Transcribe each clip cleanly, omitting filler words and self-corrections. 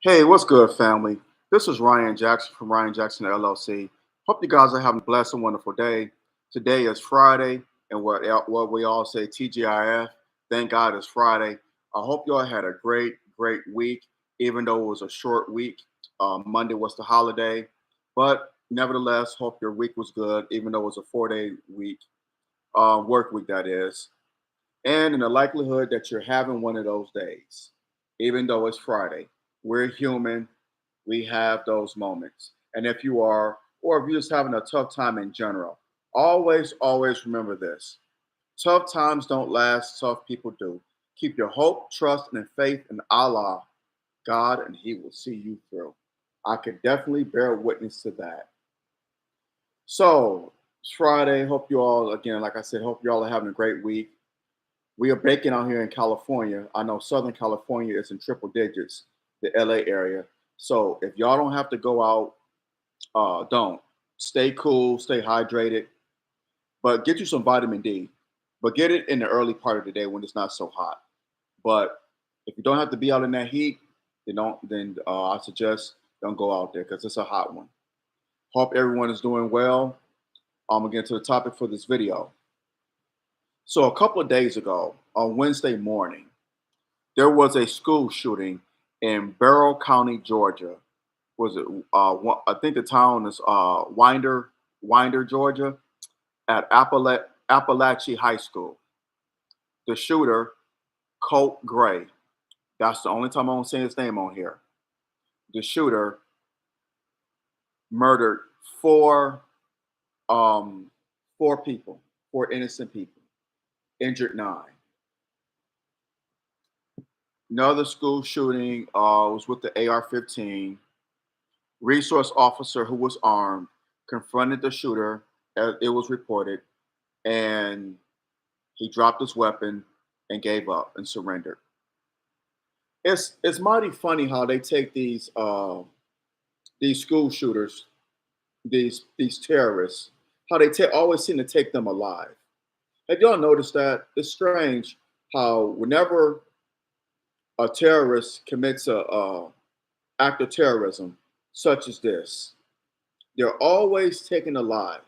Hey, what's good, family? This is Ryan Jackson from Ryan Jackson LLC. Hope you guys are having a blessed and wonderful day. Today is Friday, and what we all say TGIF. Thank God it's Friday. I hope you all had a great week, even though it was a short week. Monday was the holiday, but nevertheless, hope your week was good, even though it was a 4 day week, work week that is. And in the likelihood that you're having one of those days, even though it's Friday, we're human. We have those moments. And if you are, or if you're just having a tough time in general, always remember this. Tough times don't last, tough people do. Keep your hope, trust, and faith in Allah, God, and He will see you through. I could definitely bear witness to that. So, it's Friday. Hope you all, again, like I said, hope you all are having a great week. We are baking out here in California. I know Southern California is in triple digits, the LA area. So if y'all don't have to go out, don't. Stay cool, stay hydrated, but get you some vitamin D. But get it in the early part of the day when it's not so hot. But if you don't have to be out in that heat, then don't. Then I suggest don't go out there because it's a hot one. Hope everyone is doing well. I'm gonna get to the topic for this video. So a couple of days ago, on Wednesday morning, there was a school shooting in Barrow County, Georgia. Was it? I think the town is Winder, Georgia, at Apalachee High School. The shooter, Colt Gray. That's the only time I'm saying his name on here. The shooter murdered four um, four people, four innocent people, injured nine. Another school shooting was with the AR-15. Resource officer who was armed confronted the shooter, as it was reported, and he dropped his weapon and gave up and surrendered. It's mighty funny how they take these school shooters, these terrorists, how they always seem to take them alive. Have y'all noticed that? It's strange how whenever a terrorist commits a act of terrorism such as this, they're always taken alive,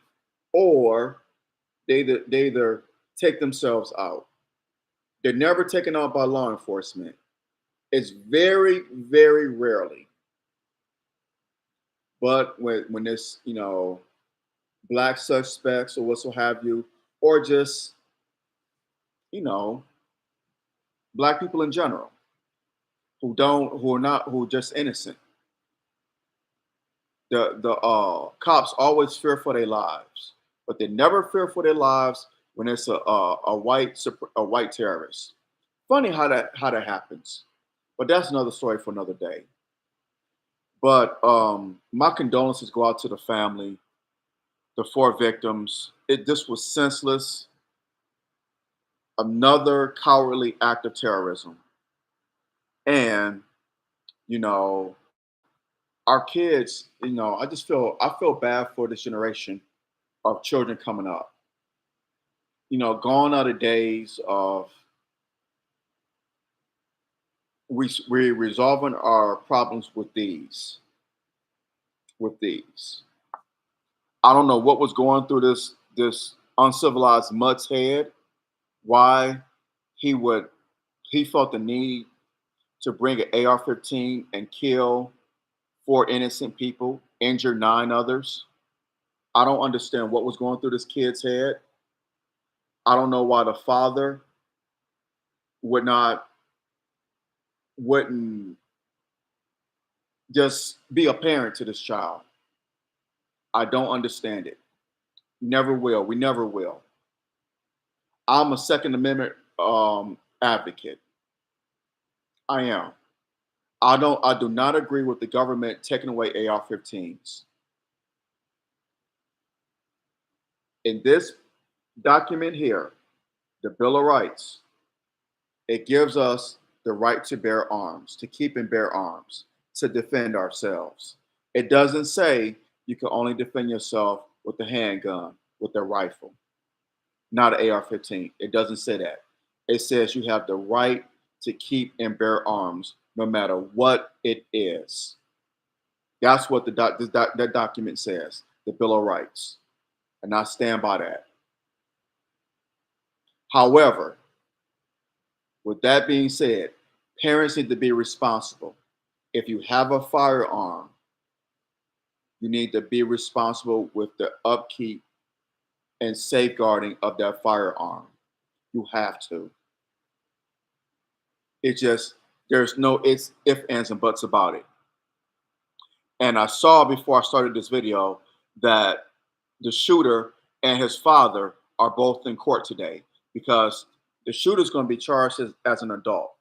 or they either take themselves out. They're never taken out by law enforcement. It's very rarely. But when it's black suspects or what have you, or just you know black people in general who are just innocent, the cops always fear for their lives, but they never fear for their lives when it's a white terrorist. Funny how that happens, but that's another story for another day. But my condolences go out to the family, the four victims. This was senseless, another cowardly act of terrorism, and you know our kids. I feel bad for this generation of children coming up. Gone are the days of we resolving our problems with these. I don't know what was going through this uncivilized mutt's head. Why he would he felt the need to bring an AR-15 and kill four innocent people, injure nine others. I don't understand what was going through this kid's head. I don't know why the father would not wouldn't just be a parent to this child. I don't understand it. Never will. We never will. I'm a Second Amendment advocate. I am. I do not agree with the government taking away AR-15s. In this document here, the Bill of Rights, it gives us the right to bear arms, to keep and bear arms, to defend ourselves. It doesn't say you can only defend yourself with a handgun, with a rifle, not an AR-15. It doesn't say that. It says you have the right to keep and bear arms no matter what it is. That's what that document says, the Bill of Rights. And I stand by that. However, with that being said, parents need to be responsible. If you have a firearm, you need to be responsible with the upkeep and safeguarding of that firearm. You have to. It just, there's no it's ifs, ands, and buts about it. And I saw before I started this video that the shooter and his father are both in court today because the shooter's going to be charged as an adult.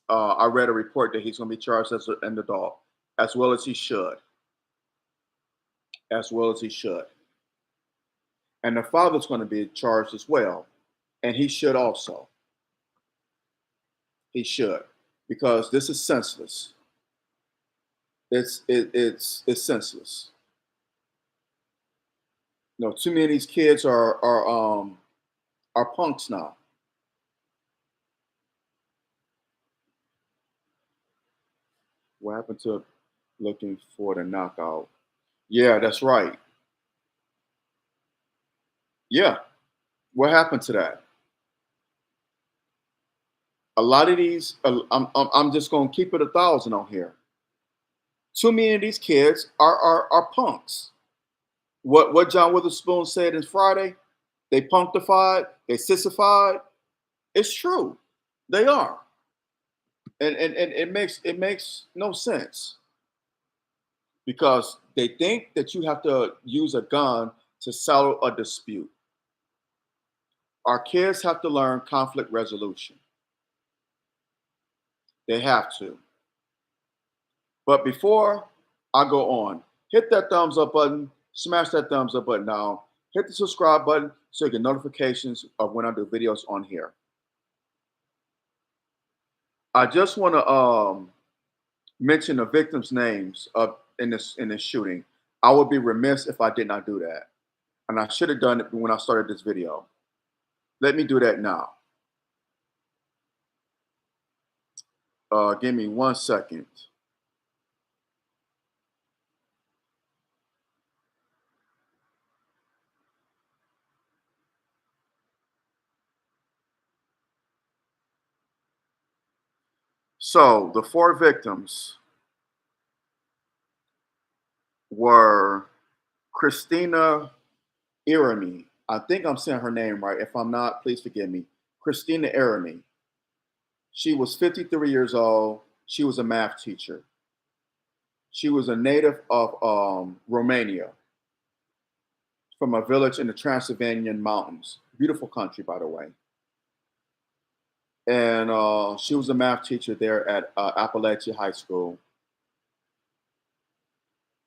I read a report that he's going to be charged as an adult, as well as he should. As well as he should. And the father's going to be charged as well, and he should also. He should, because this is senseless. It's senseless. You know, too many of these kids are punks now. What happened to looking for the knockout? Yeah, that's right. Yeah, what happened to that? A lot of these, I'm just gonna keep it 1,000 on here. Too many of these kids are punks. What John Witherspoon said in Friday, they punctified, they sissified. It's true, they are, and it makes no sense because they think that you have to use a gun to settle a dispute. Our kids have to learn conflict resolution. They have to. But before I go on, hit that thumbs up button, smash that thumbs up button now, hit the subscribe button so you get notifications of when I do videos on here. I just want to mention the victims' names in this shooting. I would be remiss if I did not do that. And I should have done it when I started this video. Let me do that now. Give me 1 second. So the 4 victims were Christina Irami. I think I'm saying her name right. If I'm not, please forgive me. Christina Irami. She was 53 years old. She was a math teacher. She was a native of Romania, from a village in the Transylvanian mountains. Beautiful country, by the way. And she was a math teacher there at Apalachee High School.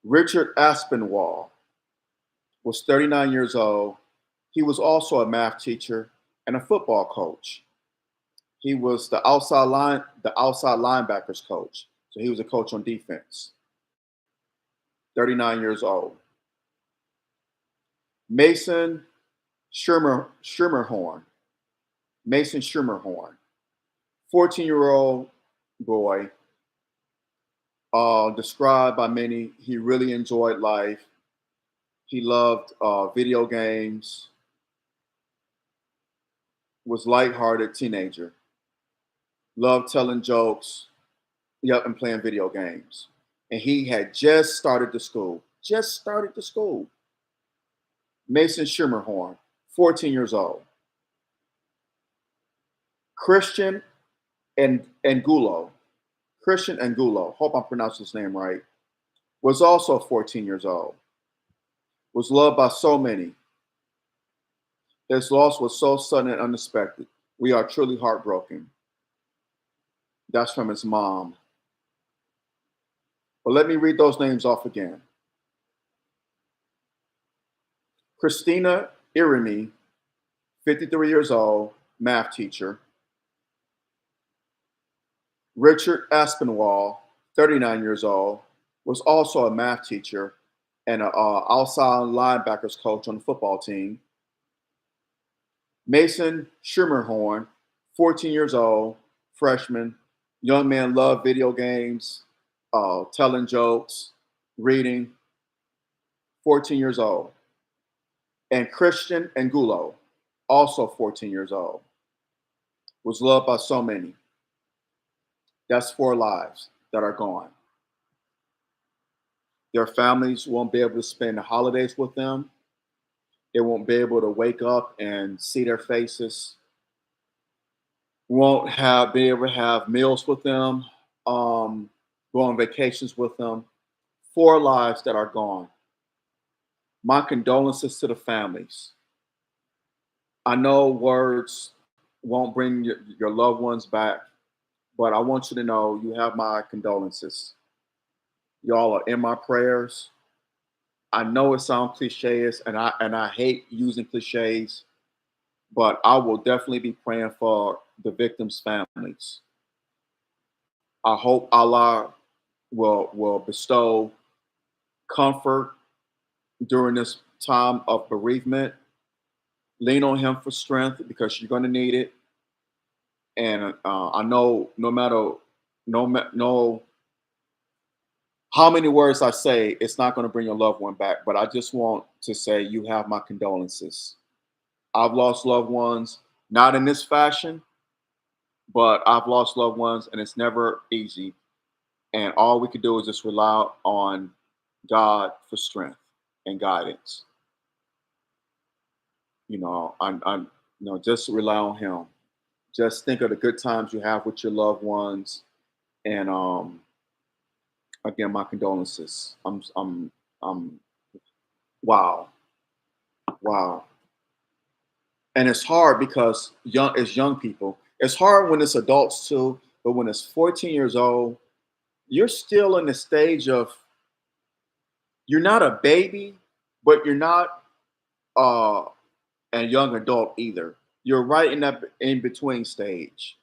Richard Aspinwall was 39 years old. He was also a math teacher and a football coach. He was the outside linebackers coach. So he was a coach on defense. 39 years old. Mason Schermerhorn. Mason Schermerhorn. 14-year-old boy. Described by many, he really enjoyed life. He loved video games. Was lighthearted teenager. Loved telling jokes. Yep, and playing video games. And he had just started the school. Just started the school. Mason Schermerhorn, 14 years old. Christian Angulo. Christian Angulo, hope I'm pronouncing his name right, was also 14 years old. Was loved by so many. His loss was so sudden and unexpected. We are truly heartbroken. That's from his mom. But let me read those names off again. Christina Irimi, 53 years old, math teacher. Richard Aspinwall, 39 years old, was also a math teacher and an outside linebackers coach on the football team. Mason Schermerhorn, 14 years old, freshman, Young men love video games, telling jokes, reading. 14 years old. And Christian Angulo, also 14 years old, was loved by so many. That's 4 lives that are gone. Their families won't be able to spend the holidays with them. They won't be able to wake up and see their faces. Won't have be able to have meals with them, go on vacations with them. 4 lives that are gone. My condolences to the families. I know words won't bring your loved ones back, but I want you to know you have my condolences. Y'all are in my prayers. I know it sounds cliches, and I hate using cliches, but I will definitely be praying for the victims' families. I hope Allah will bestow comfort during this time of bereavement. Lean on Him for strength because you're going to need it. And I know no matter no how many words I say, it's not going to bring your loved one back. But I just want to say you have my condolences. I've lost loved ones, not in this fashion, but I've lost loved ones, and it's never easy. And all we can do is just rely on God for strength and guidance. Just rely on Him. Just think of the good times you have with your loved ones, and again, my condolences. Wow, wow. And it's hard because young people. It's hard when it's adults too, but when it's 14 years old, you're still in the stage of you're not a baby, but you're not uh, a young adult either. You're right in that in between stage.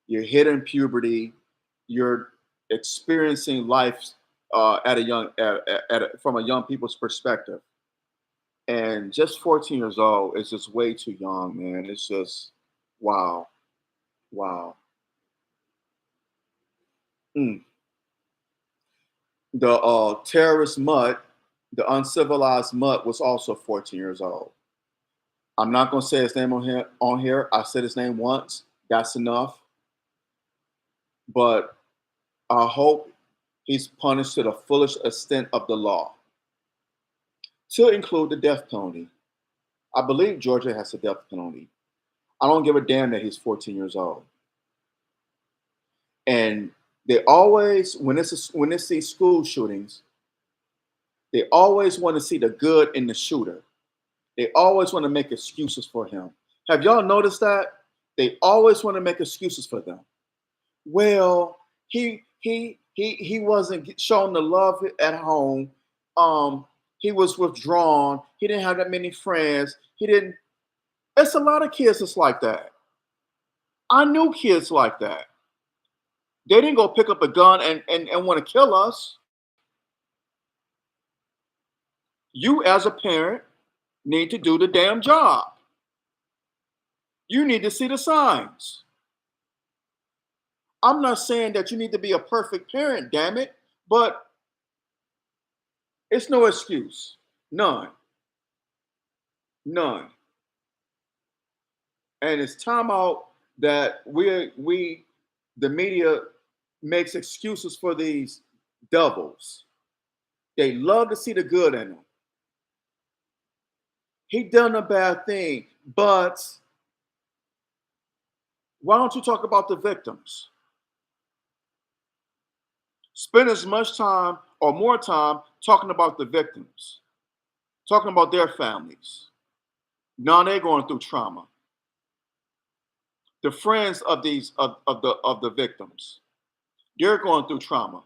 You're hitting puberty. You're experiencing life at a young from a young people's perspective. And just 14 years old is just way too young, man. It's just wow, wow. Mm. The terrorist mutt, the uncivilized mutt, was also 14 years old. I'm not gonna say his name on here. On here, I said his name once. That's enough. But I hope he's punished to the fullest extent of the law, to include the death penalty. I believe Georgia has a death penalty. I don't give a damn that he's 14 years old. And they always, when it's these school shootings, they always want to see the good in the shooter. They always want to make excuses for him. Have y'all noticed that? They always want to make excuses for them. Well, he wasn't shown the love at home. He was withdrawn. He didn't have that many friends. He didn't. It's a lot of kids that's like that. I knew kids like that. They didn't go pick up a gun and want to kill us. You, as a parent, need to do the damn job. You need to see the signs. I'm not saying that you need to be a perfect parent, damn it, but it's no excuse. None. None. And it's time out that the media makes excuses for these devils. They love to see the good in them. He done a bad thing, but why don't you talk about the victims? Spend as much time or more time talking about the victims, talking about their families. Now they're going through trauma. The friends of the victims, they're going through trauma.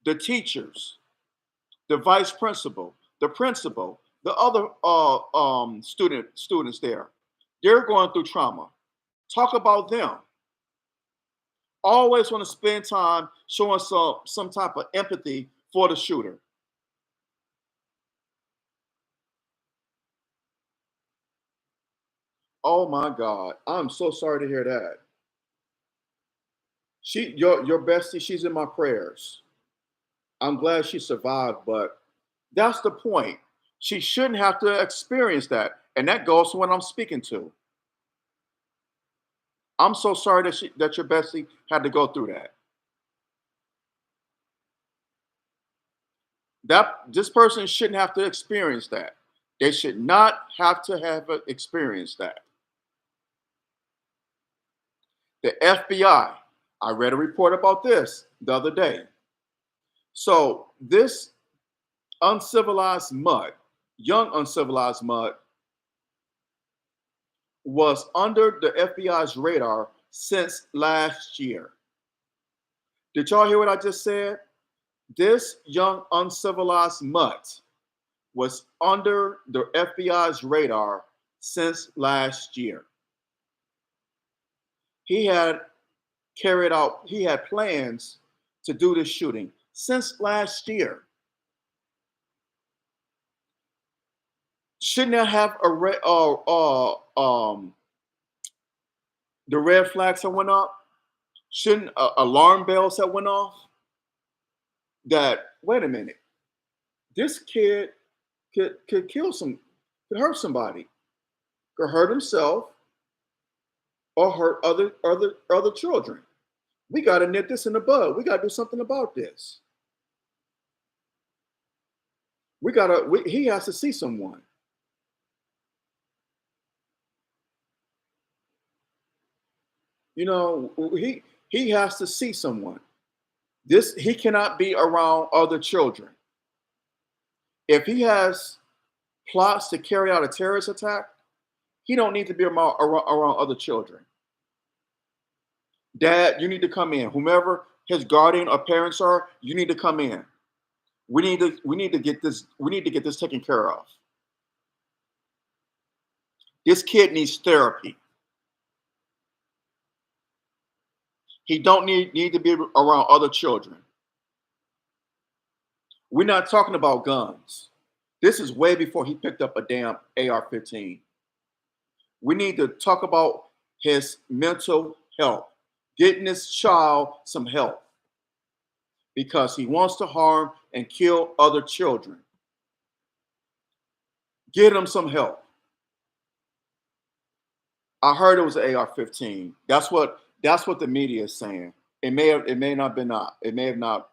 The teachers, the vice principal, the principal, the other students there, they're going through trauma. Talk about them. Always want to spend time showing some type of empathy for the shooter. Oh my God, I'm so sorry to hear that. Your bestie, she's in my prayers. I'm glad she survived, but that's the point. She shouldn't have to experience that. And that goes to what I'm speaking to. I'm so sorry that your bestie had to go through that. This person shouldn't have to experience that. They should not have to have experienced that. The FBI, I read a report about this the other day. So this uncivilized mud, young uncivilized mud, was under the FBI's radar since last year. Did y'all hear what I just said? This young uncivilized mutt was under the FBI's radar since last year. He had he had plans to do this shooting since last year. Shouldn't that have the red flags that went up? Shouldn't alarm bells that went off? That wait a minute, this kid could kill could hurt somebody, could hurt himself, or hurt other children. We got to nip this in the bud. We got to do something about this. He has to see someone. You know, he has to see someone. He cannot be around other children. If he has plots to carry out a terrorist attack, he don't need to be around other children. Dad, you need to come in. Whomever his guardian or parents are, you need to come in. We need to get this taken care of. This kid needs therapy. He don't need to be around other children. We're not talking about guns. This is way before he picked up a damn AR-15. We need to talk about his mental health, getting this child some help because he wants to harm and kill other children. Get him some help. I heard it was an AR-15. That's what the media is saying. It may not been not. It may not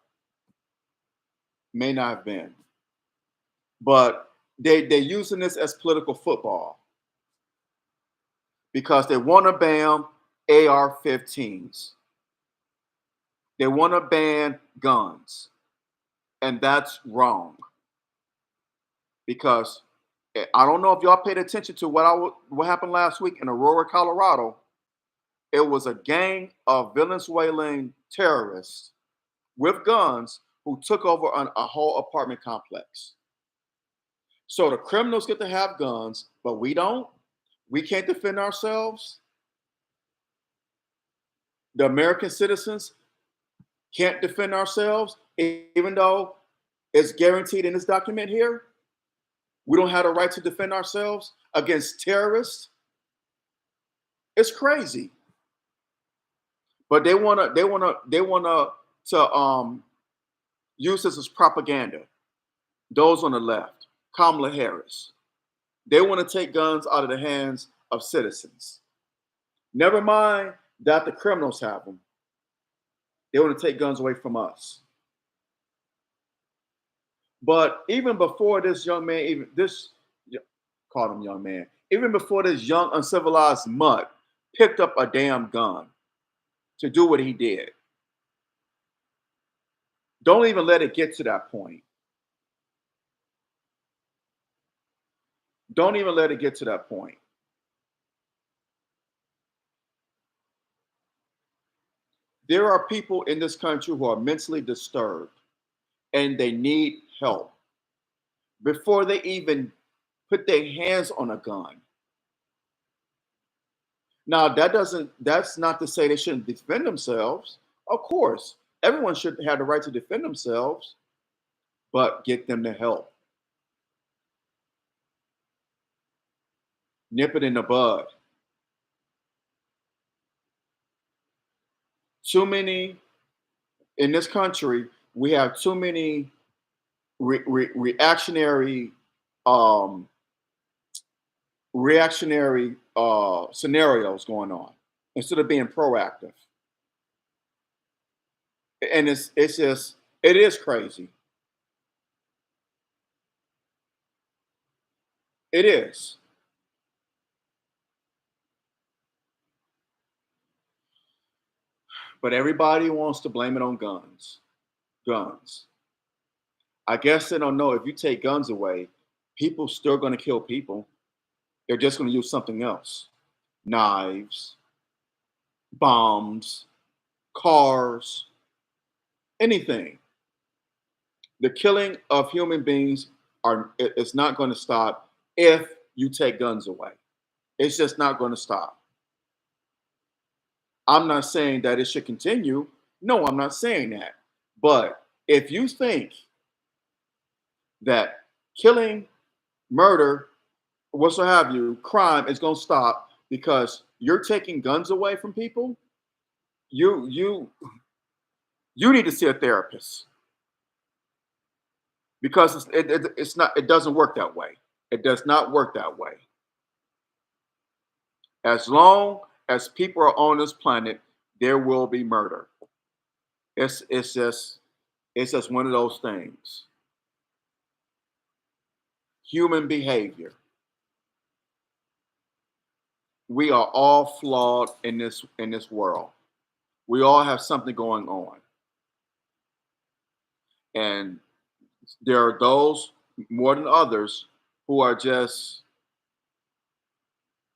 have been. But they're using this as political football because they want to ban AR-15s. They want to ban guns, and that's wrong. Because I don't know if y'all paid attention to what happened last week in Aurora, Colorado. It was a gang of Venezuelan terrorists with guns who took over a whole apartment complex. So the criminals get to have guns, but we don't. We can't defend ourselves. The American citizens can't defend ourselves, even though it's guaranteed in this document here. We don't have the right to defend ourselves against terrorists. It's crazy. But they wanna use this as propaganda. Those on the left, Kamala Harris, they want to take guns out of the hands of citizens. Never mind that the criminals have them. They want to take guns away from us. But even before this young man, called him young man, even before this young uncivilized mutt picked up a damn gun to do what he did. Don't even let it get to that point. Don't even let it get to that point. There are people in this country who are mentally disturbed and they need help before they even put their hands on a gun. Now, that's not to say they shouldn't defend themselves. Of course, everyone should have the right to defend themselves, but get them the help. Nip it in the bud. Too many in this country. We have too many reactionary um, scenarios going on instead of being proactive. And it's just it is crazy. It is. But everybody wants to blame it on guns. Guns. I guess they don't know if you take guns away, people still going to kill people. They're just going to use something else. Knives, bombs, cars, anything. The killing of human beings it's not going to stop if you take guns away. It's just not going to stop. I'm not saying that it should continue. No, I'm not saying that. But if you think that killing, murder, what's have you, crime is going to stop because you're taking guns away from people, you you you need to see a therapist because it's not it doesn't work that way. It does not work that way. As long as people are on this planet, there will be murder. It's just one of those things. Human behavior. We are all flawed in this world. We all have something going on. And there are those more than others who are just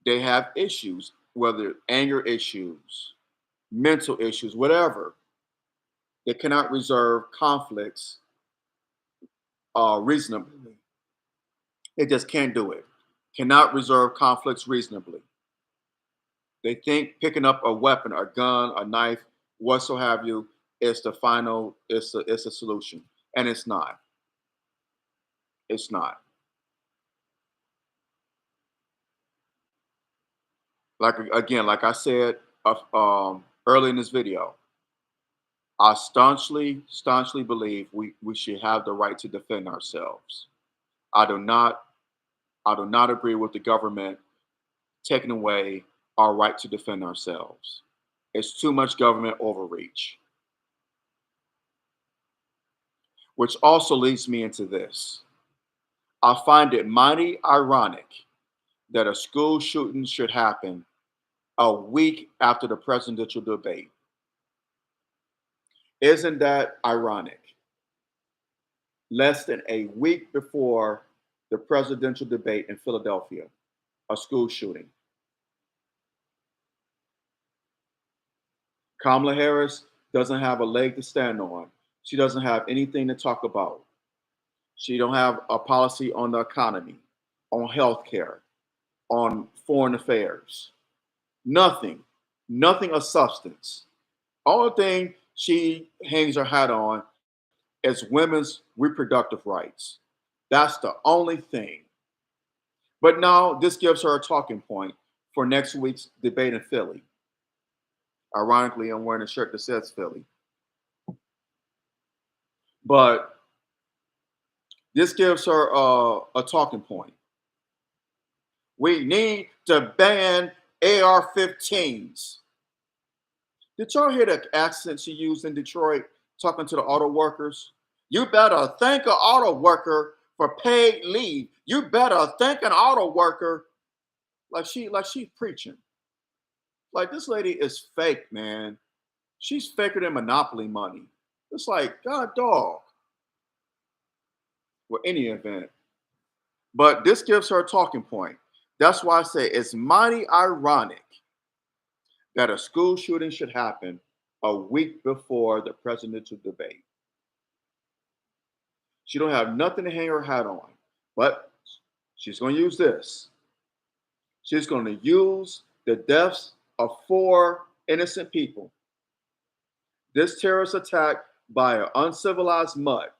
they have issues, whether anger issues, mental issues, whatever. They cannot resolve conflicts reasonably. They just can't do it. Cannot resolve conflicts reasonably. They think picking up a weapon, a gun, a knife, whatso have you, is the final, it's a solution. And it's not. It's not. Like again, like I said early in this video, I staunchly believe we should have the right to defend ourselves. I do not I do not agree with the government taking away our right to defend ourselves. It's too much government overreach. Which also leads me into this. I find it mighty ironic that a school shooting should happen a week after the presidential debate. Isn't that ironic? Less than a week before the presidential debate in Philadelphia, a school shooting. Kamala Harris doesn't have a leg to stand on. She doesn't have anything to talk about. She don't have a policy on the economy, on healthcare, on foreign affairs. Nothing. Nothing of substance. Only thing she hangs her hat on is women's reproductive rights. That's the only thing. But now this gives her a talking point for next week's debate in Philly. Ironically, I'm wearing a shirt that says Philly. But this gives her a talking point. We need to ban AR-15s. Did y'all hear the accent she used in Detroit talking to the auto workers? You better thank an auto worker for paid leave. You better thank an auto worker like she's preaching. Like this lady is fake, man. She's faker than Monopoly money. It's like, God dog. Well, any event. But this gives her a talking point. That's why I say it's mighty ironic that a school shooting should happen a week before the presidential debate. She don't have nothing to hang her hat on, but she's going to use this. She's going to use the deaths of 4 innocent people. This terrorist attack by an uncivilized mutt.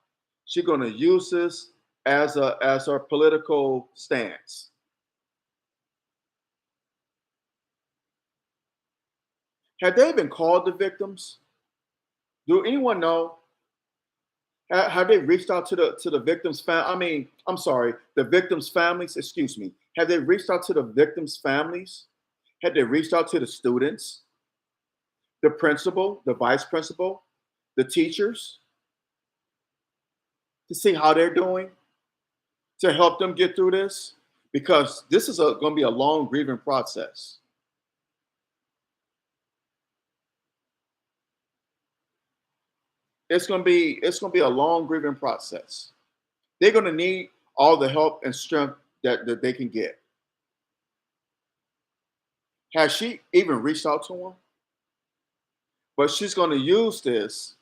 She's going to use this as her political stance. Had they been called the victims? Do anyone know? Have they reached out to the victims' I mean, I'm sorry, the victims' families. Excuse me. Have they reached out to the victims' families? Have they reached out to the students, the principal, the vice principal, the teachers to see how they're doing to help them get through this? Because this is going to be a long grieving process. It's going to be a long grieving process. They're going to need all the help and strength that they can get. Has she even reached out to him? But she's going to use this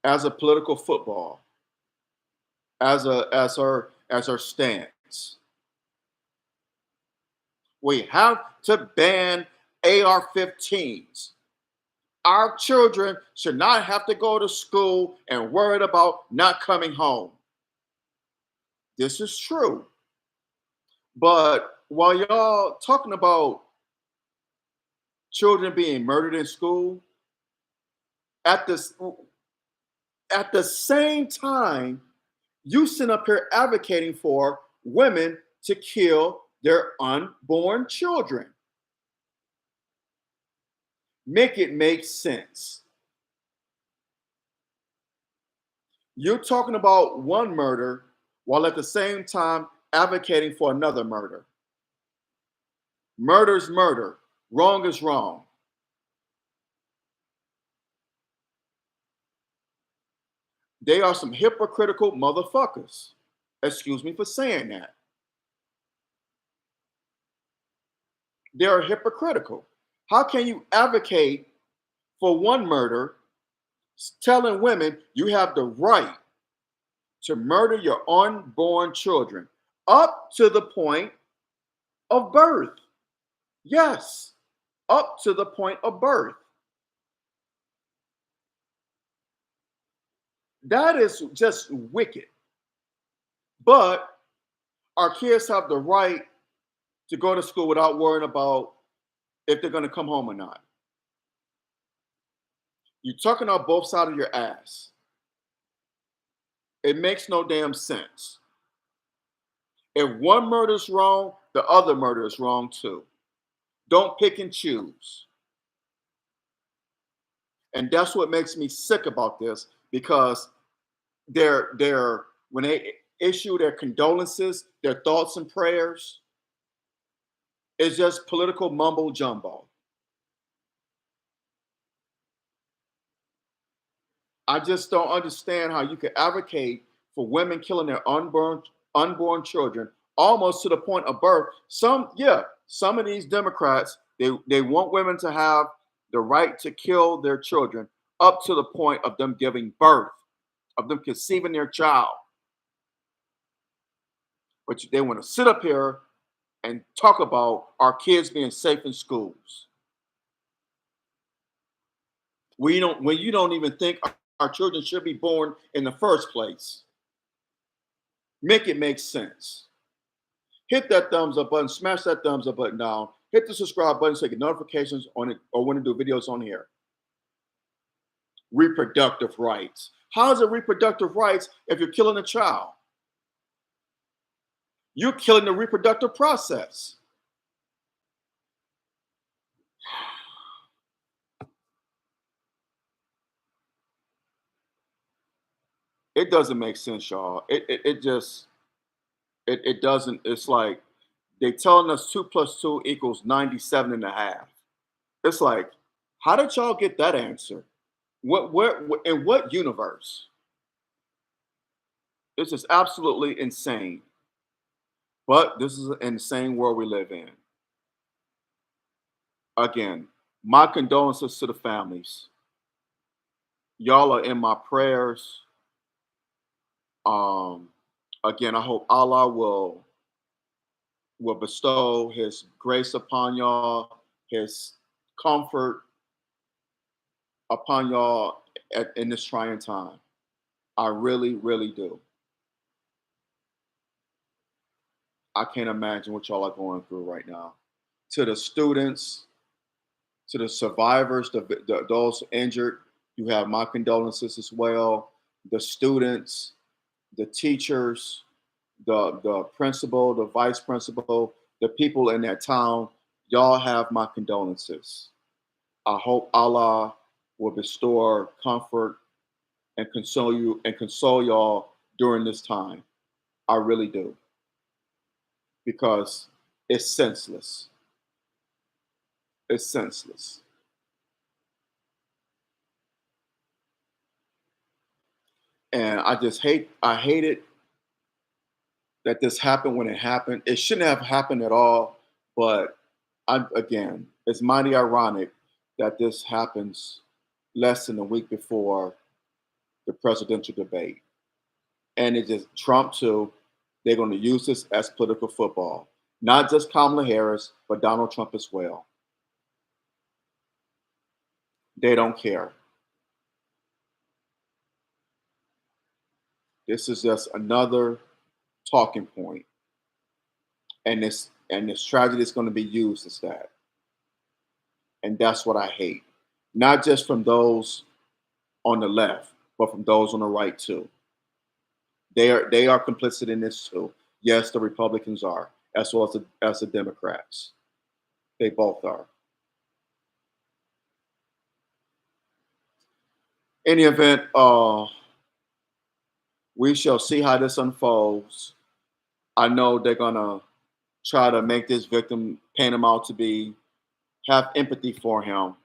as a political football, as her stance. We have to ban AR-15s. Our children should not have to go to school and worried about not coming home. This is true. But while y'all talking about children being murdered in school, at this at the same time, you sit up here advocating for women to kill their unborn children. Make it make sense. You're talking about one murder while at the same time advocating for another murder. Murder's murder. Wrong is wrong. They are some hypocritical motherfuckers. Excuse me for saying that. They're hypocritical. How can you advocate for one murder, telling women you have the right to murder your unborn children up to the point of birth? Yes, up to the point of birth. That is just wicked. But our kids have the right to go to school without worrying about if they're going to come home or not. You're talking on both sides of your ass. It makes no damn sense. If one murder is wrong, the other murder is wrong too. Don't pick and choose. And that's what makes me sick about this, because they're when they issue their condolences, their thoughts and prayers, it's just political mumbo jumbo. I just don't understand how you could advocate for women killing their unborn children almost to the point of birth. Some of these Democrats, they want women to have the right to kill their children up to the point of them giving birth, of them conceiving their child. But they want to sit up here and talk about our kids being safe in schools. When you don't even think our children should be born in the first place. Make it make sense. Hit that thumbs up button, smash that thumbs up button down, hit the subscribe button so you get notifications on it or when to do videos on here. Reproductive rights. How is it reproductive rights if you're killing a child? You're killing the reproductive process. It doesn't make sense, y'all. It doesn't. It's like they telling us 2 plus 2 equals 97 and a half. It's like, how did y'all get that answer? In what universe? This is absolutely insane. But this is an insane world we live in. Again, my condolences to the families. Y'all are in my prayers. Um, Again, I hope Allah will bestow His grace upon y'all, His comfort upon y'all in this trying time. I really, really do. I can't imagine what y'all are going through right now. To the students, To the survivors, those injured, you have my condolences as well. The students, the teachers, the principal, the vice principal, the people in that town, y'all have my condolences. I hope Allah will bestow comfort and console y'all during this time. I really do. Because it's senseless. It's senseless. And I hate it that this happened when it happened. It shouldn't have happened at all. But again, it's mighty ironic that this happens less than a week before the presidential debate. And it just Trump too. They're going to use this as political football. Not just Kamala Harris, but Donald Trump as well. They don't care. This is just another talking point, and this tragedy is going to be used as that, and that's what I hate. Not just from those on the left, but from those on the right too. They are complicit in this too. Yes, the Republicans are, as well as the Democrats. They both are. In the event, we shall see how this unfolds. I know they're gonna try to make this victim paint him out to be have empathy for him.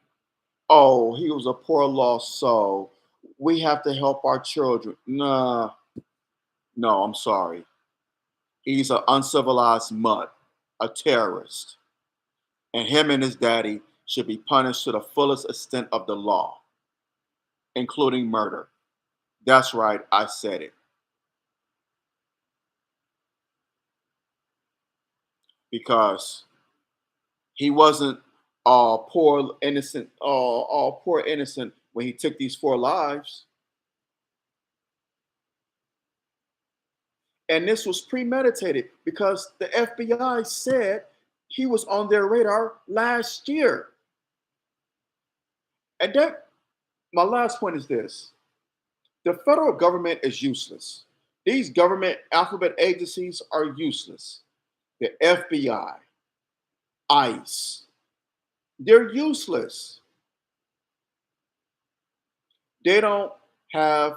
Oh, he was a poor lost soul. We have to help our children. Nah, no, I'm sorry. He's an uncivilized mutt, a terrorist, and him and his daddy should be punished to the fullest extent of the law, including murder. That's right, I said it. Because he wasn't all poor innocent, all poor innocent when he took these four lives. And this was premeditated because the FBI said he was on their radar last year. And that my last point is this: the federal government is useless. These government alphabet agencies are useless. The FBI, ICE, they're useless. They don't have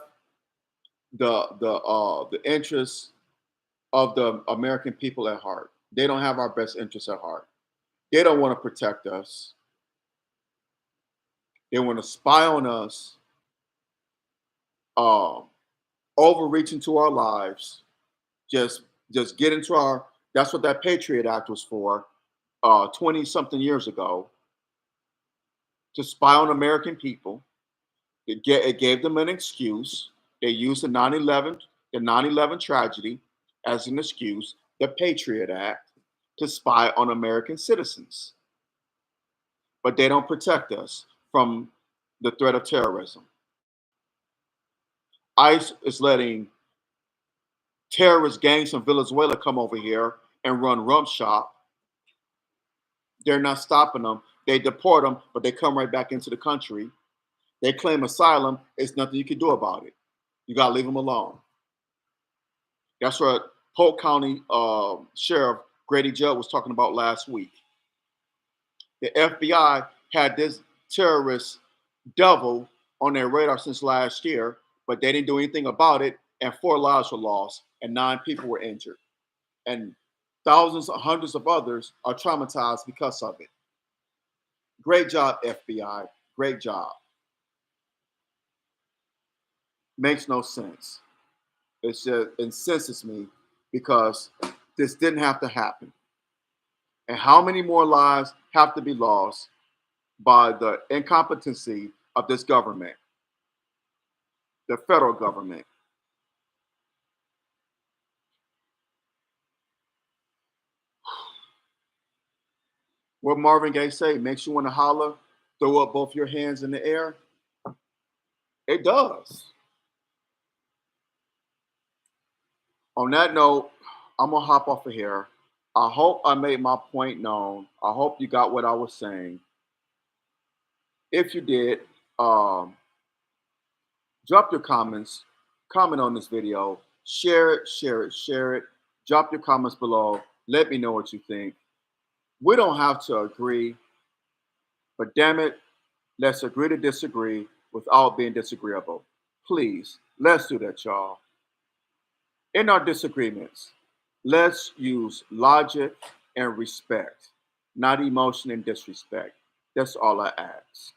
the interests of the American people at heart. They don't have our best interests at heart. They don't want to protect us. They want to spy on us, um, overreach into our lives, just just get into our. That's what that Patriot Act was for, 20 something years ago, to spy on American people. It gave them an excuse. They used the 9/11 tragedy as an excuse, the Patriot Act, to spy on American citizens. But they don't protect us from the threat of terrorism. ICE is letting terrorist gangs from Venezuela come over here and run rump shop. They're not stopping them. They deport them, but they come right back into the country. They claim asylum. There's nothing you can do about it. You got to leave them alone. That's what Polk County Sheriff Grady Judd was talking about last week. The FBI had this terrorist devil on their radar since last year, but they didn't do anything about it, and four lives were lost, and 9 people were injured. And thousands, hundreds of others are traumatized because of it. Great job, FBI. Great job. Makes no sense. It just incenses me because this didn't have to happen. And how many more lives have to be lost by the incompetency of this government, the federal government? What Marvin Gaye say makes you want to holler, throw up both your hands in the air. It does. On that note, I'm gonna hop off of here. I hope I made my point known. I hope you got what I was saying. If you did, um, drop your comments, comment on this video, share it, share it, share it. Drop your comments below. Let me know what you think. We don't have to agree, but damn it, let's agree to disagree without being disagreeable. Please, let's do that, y'all. In our disagreements, let's use logic and respect, not emotion and disrespect. That's all I ask.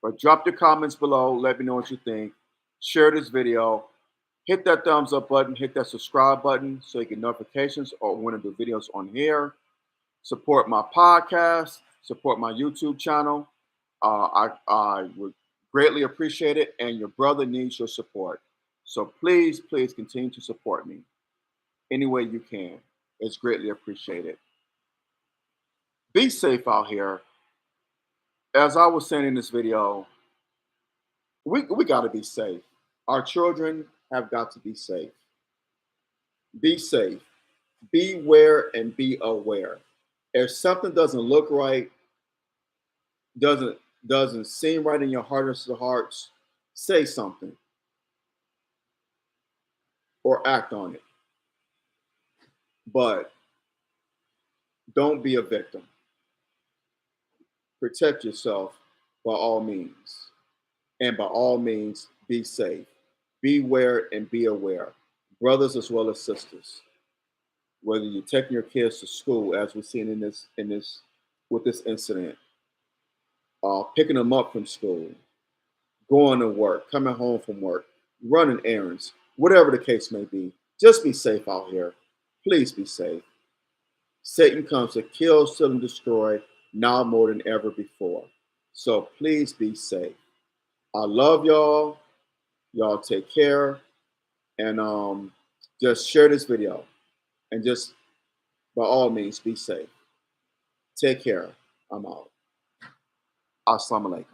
But drop your comments below. Let me know what you think. Share this video. Hit that thumbs up button. Hit that subscribe button so you get notifications or when I do videos on here. Support my podcast. Support my YouTube channel. I would greatly appreciate it. And your brother needs your support. So please, please continue to support me any way you can. It's greatly appreciated. Be safe out here. As I was saying in this video, we got to be safe. Our children have got to be safe. Be safe. Beware and be aware. If something doesn't look right, doesn't doesn't seem right in your heart of hearts, say something or act on it. But don't be a victim. Protect yourself by all means. And by all means, be safe. Beware and be aware. Brothers as well as sisters. Whether you're taking your kids to school, as we're seeing in this with this incident, picking them up from school, going to work, coming home from work, running errands, whatever the case may be, just be safe out here. Please be safe. Satan comes to kill, steal, and destroy now more than ever before. So please be safe. I love y'all. Y'all take care. And just share this video. And just by all means, be safe. Take care. I'm out. Assalamu alaikum.